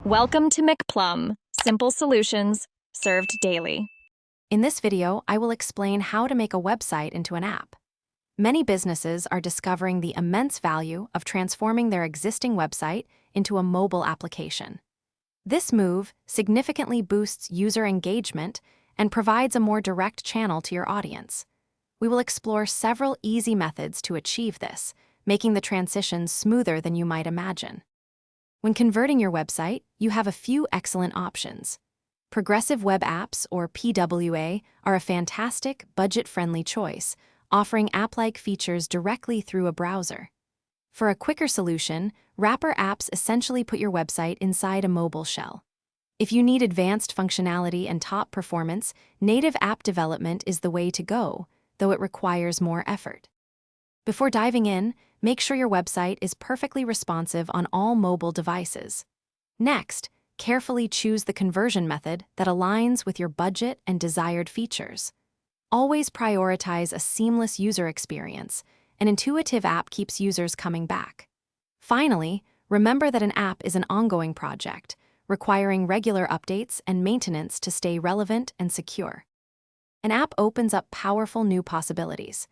Welcome to McPlum, simple solutions served daily. In this video, I will explain how to make a website into an app. Many businesses are discovering the immense value of transforming their existing website into a mobile application. This move significantly boosts user engagement and provides a more direct channel to your audience. We will explore several easy methods to achieve this, making the transition smoother than you might imagine. When converting your website, you have a few excellent options. Progressive Web Apps, or PWA, are a fantastic, budget-friendly choice, offering app-like features directly through a browser. For a quicker solution, wrapper apps essentially put your website inside a mobile shell. If you need advanced functionality and top performance, native app development is the way to go, though it requires more effort. Before diving in, make sure your website is perfectly responsive on all mobile devices. Next, carefully choose the conversion method that aligns with your budget and desired features. Always prioritize a seamless user experience. An intuitive app keeps users coming back. Finally, remember that an app is an ongoing project, requiring regular updates and maintenance to stay relevant and secure. An app opens up powerful new possibilities.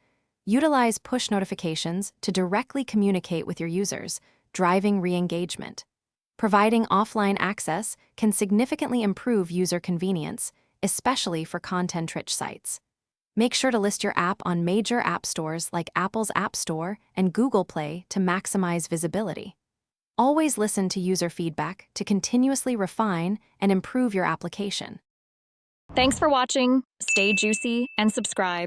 Utilize push notifications to directly communicate with your users, driving re-engagement. Providing offline access can significantly improve user convenience, especially for content-rich sites. Make sure to list your app on major app stores like Apple's App Store and Google Play to maximize visibility. Always listen to user feedback to continuously refine and improve your application. Thanks for watching. Stay juicy and subscribe.